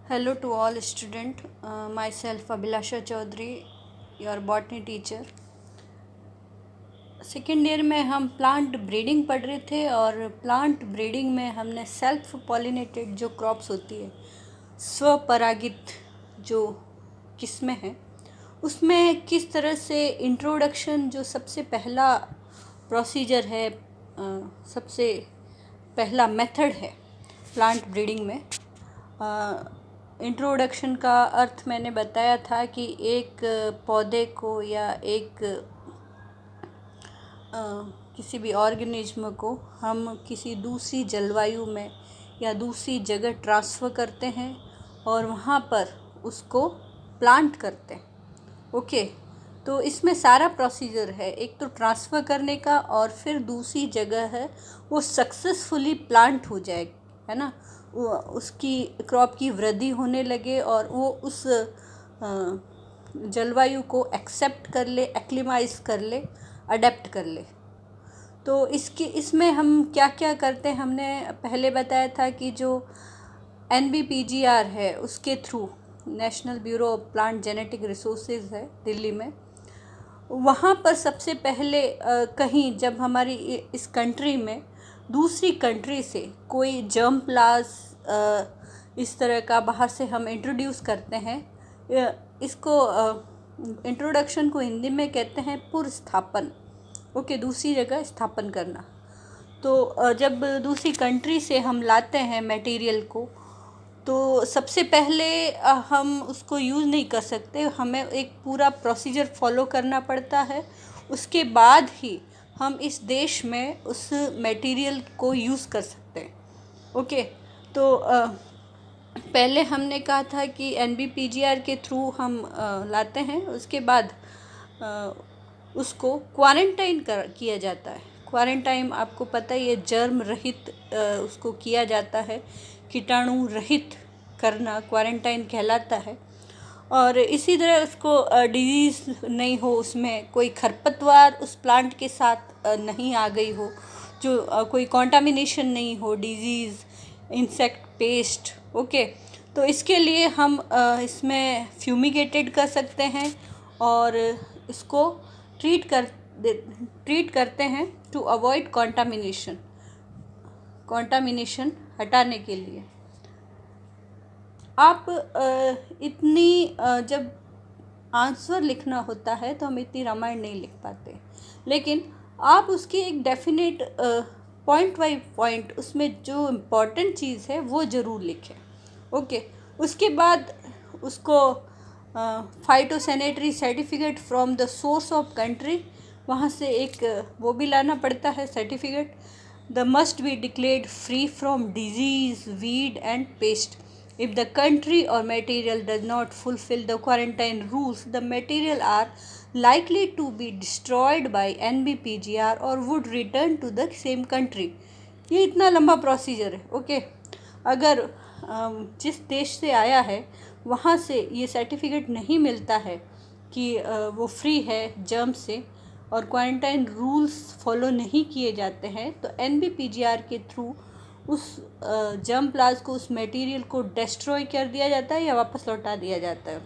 Hello to all student. Myself Abhilasha Chaudhary, your botany teacher. Second year में हम plant breeding पढ़ रहे थे और प्लांट ब्रीडिंग में हमने सेल्फ पॉलिनेटेड जो क्रॉप्स होती है, स्वपरागित जो किस्में हैं, उसमें किस तरह से इंट्रोडक्शन जो सबसे पहला प्रोसीजर है, सबसे पहला मेथड है प्लांट ब्रीडिंग में। इंट्रोडक्शन का अर्थ मैंने बताया था कि एक पौधे को या एक किसी भी ऑर्गेनिज्म को हम किसी दूसरी जलवायु में या दूसरी जगह ट्रांसफ़र करते हैं और वहाँ पर उसको प्लांट करते हैं। ओके, तो इसमें सारा प्रोसीजर है, एक तो ट्रांसफ़र करने का और फिर दूसरी जगह है वो सक्सेसफुली प्लांट हो जाए, है ना, उसकी क्रॉप की वृद्धि होने लगे और वो उस जलवायु को एक्सेप्ट कर ले, एक्लिमाइज कर ले, अडेप्ट कर ले। तो इसमें हम क्या क्या करते हैं, हमने पहले बताया था कि जो NBPGR है उसके through, national bureau of plant genetic resources है दिल्ली में, वहाँ पर सबसे पहले कहीं जब हमारी इस कंट्री में दूसरी कंट्री से कोई जर्म प्लास इस तरह का बाहर से हम इंट्रोड्यूस करते हैं, इसको इंट्रोडक्शन को हिंदी में कहते हैं पुरस्थापन। ओके, दूसरी जगह स्थापन करना। तो जब दूसरी कंट्री से हम लाते हैं मटेरियल को, तो सबसे पहले हम उसको यूज़ नहीं कर सकते, हमें एक पूरा प्रोसीजर फॉलो करना पड़ता है। उसके बाद ही हम इस देश में उस मटेरियल को यूज़ कर सकते हैं। ओके, तो पहले हमने कहा था कि NBPGR के थ्रू हम लाते हैं, उसके बाद उसको क्वारंटाइन किया जाता है। क्वारंटाइन आपको पता ही है, जर्म रहित उसको किया जाता है, कीटाणु रहित करना क्वारंटाइन कहलाता है। और इसी तरह उसको डिजीज़ नहीं हो, उसमें कोई खरपतवार उस प्लांट के साथ नहीं आ गई हो, जो कोई कॉन्टामिनेशन नहीं हो, डिजीज़, इंसेक्ट पेस्ट। ओके, तो इसके लिए हम इसमें फ्यूमिगेटेड कर सकते हैं और इसको ट्रीट करते हैं टू अवॉइड कॉन्टामिनेशन हटाने के लिए। आप इतनी जब आंसर लिखना होता है तो हम इतनी रामायण नहीं लिख पाते, लेकिन आप उसकी एक डेफिनेट पॉइंट बाई पॉइंट उसमें जो इम्पोर्टेंट चीज़ है वो ज़रूर लिखें। ओके, उसके बाद उसको phytosanitary certificate from the source of country, वहाँ से एक वो भी लाना पड़ता है certificate. The must be declared free from disease, weed and paste. If the country or material does not fulfill the quarantine rules, the material are likely to be destroyed by NBPGR or would return to the same country. ये इतना लंबा procedure है। Okay, अगर जिस देश से आया है वहाँ से ये सर्टिफिकेट नहीं मिलता है कि वो फ्री है जर्म से और क्वारंटाइन रूल्स फॉलो नहीं किए जाते हैं, तो NBPGR के थ्रू उस जर्म प्लाज को, उस मटेरियल को डिस्ट्रॉय कर दिया जाता है या वापस लौटा दिया जाता है।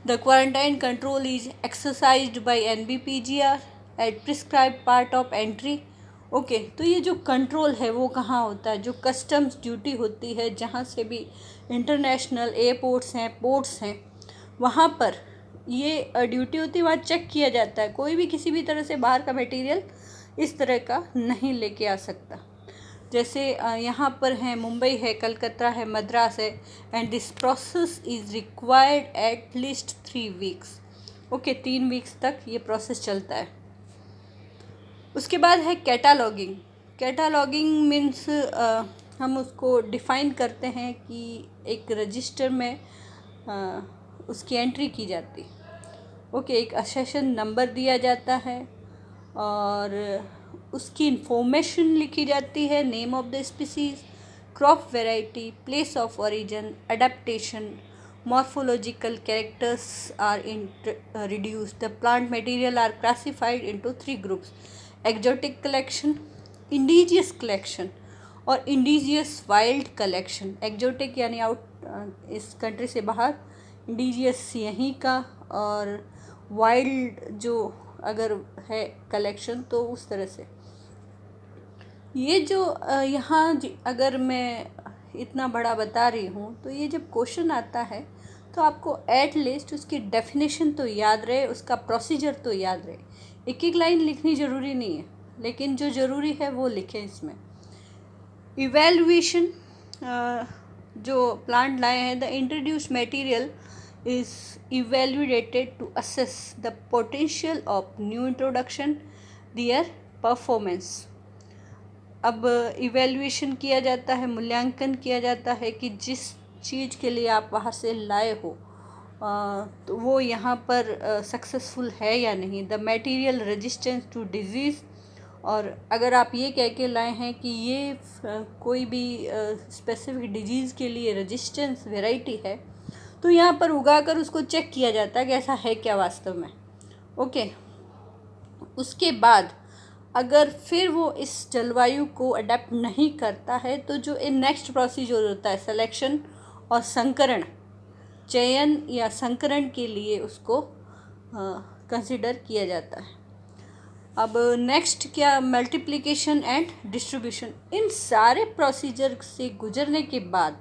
The quarantine control is exercised by NBPGR at prescribe part of entry. Okay, तो ये जो कंट्रोल है वो कहाँ होता है, जो कस्टम्स ड्यूटी होती है, जहाँ से भी इंटरनेशनल एयरपोर्ट्स हैं, पोर्ट्स हैं, वहाँ पर ये ड्यूटी होती है, वहाँ चेक किया जाता है। कोई भी किसी भी तरह से बाहर का मटेरियल इस तरह का नहीं लेके आ सकता। जैसे यहाँ पर है, मुंबई है, कलकत्ता है, मद्रास है, and this process is required at least 3 weeks. Okay, 3 weeks तक ये प्रोसेस चलता है। उसके बाद है कैटालॉगिंग। कैटालॉगिंग मीन्स हम उसको डिफ़ाइन करते हैं कि एक रजिस्टर में उसकी एंट्री की जाती। ओके, एक असेशन नंबर दिया जाता है और उसकी इंफॉर्मेशन लिखी जाती है, name of the species, crop variety, place of origin, adaptation, morphological characters are reduced. The plant material are classified into 3 groups: exotic collection, indigenous collection और इंडिजियस वाइल्ड कलेक्शन, एक्जोटिक यानी आउट इस country से बाहर, indigenous यहीं का, और wild जो अगर है कलेक्शन तो उस तरह से। ये जो यहाँ अगर मैं इतना बड़ा बता रही हूँ तो ये जब क्वेश्चन आता है तो आपको एट लीस्ट उसकी डेफिनेशन तो याद रहे, उसका प्रोसीजर तो याद रहे। एक एक लाइन लिखनी ज़रूरी नहीं है, लेकिन जो ज़रूरी है वो लिखें इसमें। इवेल्युएशन, जो प्लांट लाए हैं, the introduced material is evaluated to assess the potential of new introduction, their performance। अब इवेल्युएशन किया जाता है, मूल्यांकन किया जाता है कि जिस चीज़ के लिए आप बाहर से लाए हो तो वो यहाँ पर सक्सेसफुल है या नहीं। The material resistance to disease, और अगर आप ये कह के लाए हैं कि ये कोई भी स्पेसिफिक डिजीज़ के लिए रेजिस्टेंस वेराइटी है, तो यहाँ पर उगाकर उसको चेक किया जाता है कि ऐसा है क्या वास्तव में। ओके, उसके बाद अगर फिर वो इस जलवायु को अडेप्ट नहीं करता है तो जो नेक्स्ट प्रोसीजर होता है सिलेक्शन और संकरण, चयन या संकरण के लिए उसको कंसिडर किया जाता है। अब नेक्स्ट क्या, मल्टीप्लिकेशन एंड डिस्ट्रीब्यूशन। इन सारे प्रोसीजर से गुजरने के बाद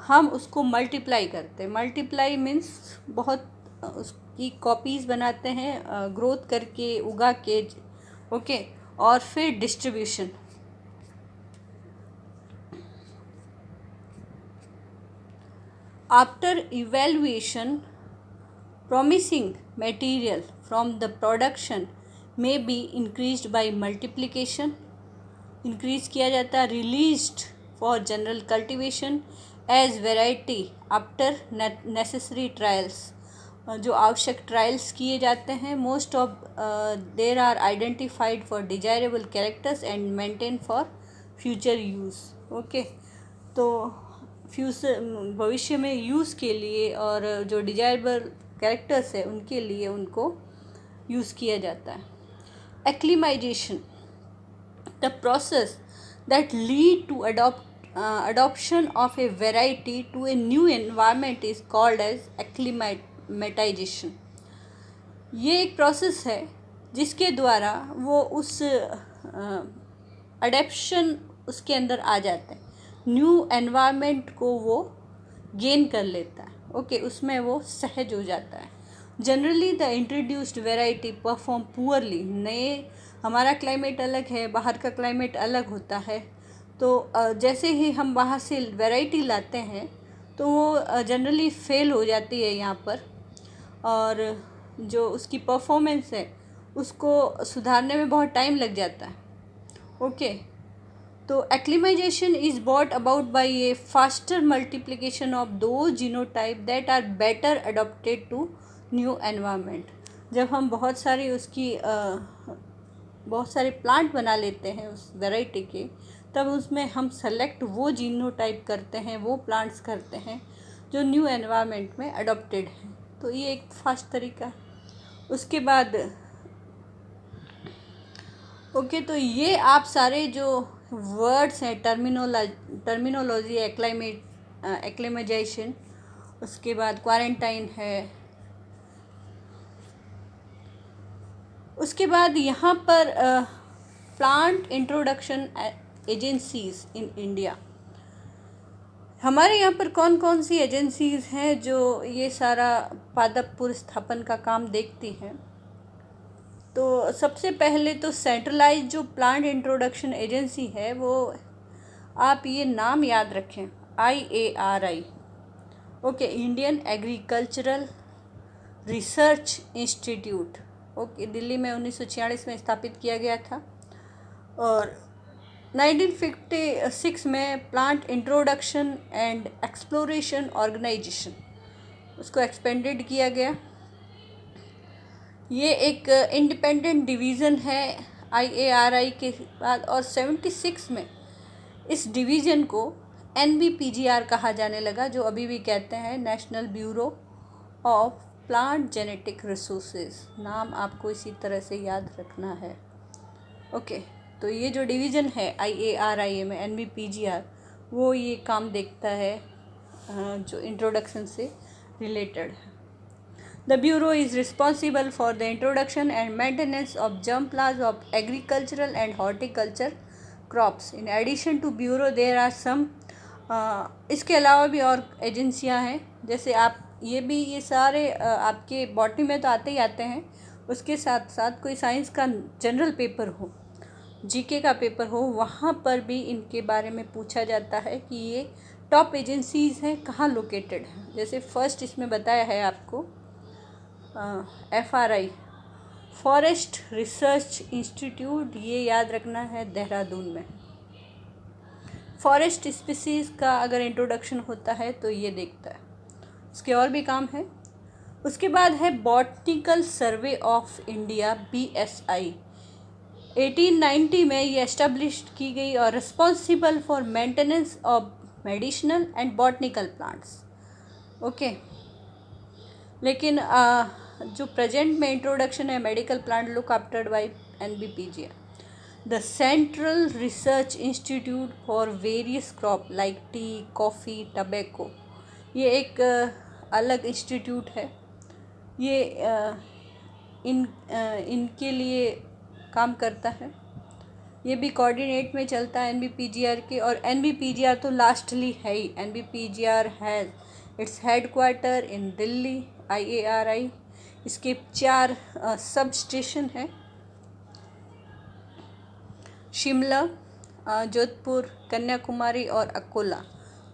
हम उसको मल्टीप्लाई करते हैं। मल्टीप्लाई मीन्स बहुत उसकी कॉपीज़ बनाते हैं, ग्रोथ करके, उगा के, ओके। और फिर distribution. After evaluation, promising material from the production may be increased by multiplication, increase किया जाता है, released for general cultivation as variety after necessary trials, जो आवश्यक ट्रायल्स किए जाते हैं। Most of there are identified for desirable characters and maintain for future use. Okay, तो future भविष्य में यूज़ के लिए और जो डिजायरेबल कैरेक्टर्स है उनके लिए उनको यूज़ किया जाता है। Acclimatisation, the process that lead to adoption of a variety to a new environment is called as acclimatization। ये एक प्रोसेस है जिसके द्वारा वो उस अडेप्शन उसके अंदर आ जाता है, न्यू एनवायरनमेंट को वो गेन कर लेता है। ओके, उसमें वो सहज हो जाता है। Generally the introduced variety perform poorly. नए, हमारा क्लाइमेट अलग है, बाहर का क्लाइमेट अलग होता है, तो जैसे ही हम बाहर से वैरायटी लाते हैं तो वो जनरली फेल हो जाती है यहाँ पर, और जो उसकी परफॉर्मेंस है उसको सुधारने में बहुत टाइम लग जाता है। ओके, तो acclimatisation is brought about by a faster multiplication of दो genotype that are better adopted to new environment. जब हम बहुत सारे प्लांट बना लेते हैं उस वैरायटी के, तब उसमें हम सेलेक्ट वो जीनोटाइप करते हैं, वो प्लांट्स करते हैं जो न्यू एनवायरनमेंट में अडोप्टेड हैं। तो ये एक फास्ट तरीका। उसके बाद ओके, तो ये आप सारे जो वर्ड्स हैं, टर्मिनोलॉजी, एक्लेमाइजेशन, उसके बाद क्वारंटाइन है, उसके बाद यहाँ पर plant introduction agencies in India. हमारे यहाँ पर कौन कौन सी एजेंसीज़ हैं जो ये सारा पादप पुनर्स्थापन का काम देखती हैं? तो सबसे पहले तो सेंट्रलाइज जो प्लांट इंट्रोडक्शन एजेंसी है, वो आप ये नाम याद रखें, IARI। Okay, Indian agricultural research institute. Okay, Delhi में 1946 में स्थापित किया गया था, और 1956 में plant introduction and exploration organisation, उसको एक्सपेंडेड किया गया। ये एक इंडिपेंडेंट डिवीज़न है IARI के बाद, और 76 में इस डिवीज़न को NBPGR कहा जाने लगा, जो अभी भी कहते हैं national bureau of plant genetic resources. नाम आपको इसी तरह से याद रखना है। ओके, तो ये जो डिवीज़न है IARIA में NBPGR, वो ये काम देखता है जो इंट्रोडक्शन से रिलेटेड है। The bureau is responsible for the introduction and maintenance of germplasm of agricultural and horticulture crops. In addition to bureau there are some, इसके अलावा भी और एजेंसियां हैं, जैसे आप ये सारे आपके बॉटनी में तो आते ही आते हैं, उसके साथ साथ कोई साइंस का जनरल पेपर हो, जीके का पेपर हो, वहाँ पर भी इनके बारे में पूछा जाता है कि ये टॉप एजेंसीज़ हैं, कहाँ लोकेटेड हैं। जैसे फर्स्ट इसमें बताया है आपको FRI, फॉरेस्ट रिसर्च इंस्टीट्यूट, ये याद रखना है, देहरादून में। फॉरेस्ट स्पीसीज़ का अगर इंट्रोडक्शन होता है तो ये देखता है। इसके और भी काम है। उसके बाद है Botanical Survey of India, BSI। 1890 में ये एस्टेब्लिश की गई और responsible for maintenance of medicinal and botanical plants. Okay, लेकिन जो प्रेजेंट में इंट्रोडक्शन है, medical plant look aftered by NBPGR। The Central Research Institute for various crop like tea, coffee, tobacco, ये एक अलग इंस्टीट्यूट है। ये इनके लिए काम करता है। ये भी कोऑर्डिनेट में चलता है NBPGR के, और NBPGR तो लास्टली है ही। NBPGR has its headquarter in Delhi, IARI। इसके 4 सब स्टेशन हैं, शिमला, जोधपुर, कन्याकुमारी और अकोला,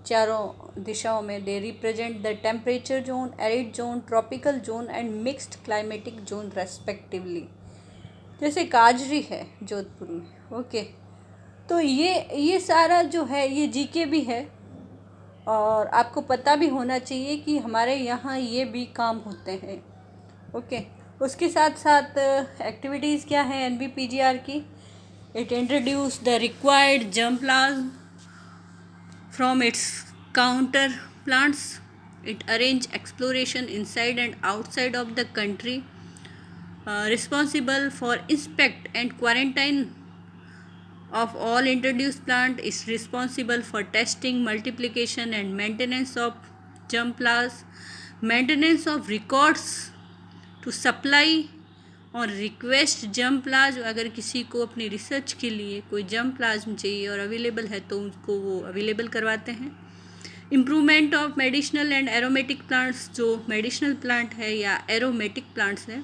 चारों दिशाओं में। They represent the temperature zone, arid zone, tropical zone and mixed climatic zone respectively. जैसे काजरी है जोधपुर में। ओके, तो ये सारा जो है ये जीके भी है, और आपको पता भी होना चाहिए कि हमारे यहाँ ये भी काम होते हैं। ओके, उसके साथ साथ एक्टिविटीज़ क्या है NBPGR की? It introduce the required germ plasm from its counter plants. It arrange exploration inside and outside of the country, responsible for inspect and quarantine of all introduced plant, is responsible for testing, multiplication and maintenance of germ plas, maintenance of records to supply और request germ plasm. अगर किसी को अपनी research के लिए कोई germ plasm चाहिए और अवेलेबल है तो उनको वो अवेलेबल करवाते हैं। Improvement of medicinal and aromatic plants, जो मेडिसिनल प्लांट है या एरोमेटिक प्लांट्स हैं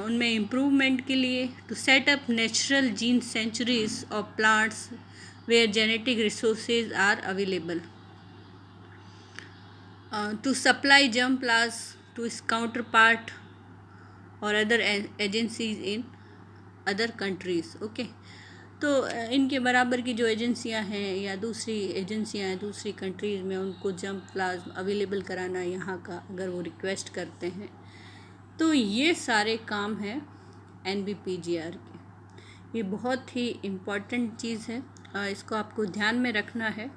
उनमें इम्प्रूवमेंट के लिए। To set up natural gene sanctuaries of plants where genetic resources are available. To supply germplasm to इस काउंटर पार्ट और other agencies in other countries. Okay, तो इनके बराबर की जो एजेंसियां हैं या दूसरी एजेंसियां हैं दूसरी कंट्रीज़ में, उनको जर्म प्लाज्म अवेलेबल कराना यहाँ का, अगर वो रिक्वेस्ट करते हैं। तो ये सारे काम हैं NBPGR के। ये बहुत ही इम्पॉर्टेंट चीज़ है, इसको आपको ध्यान में रखना है।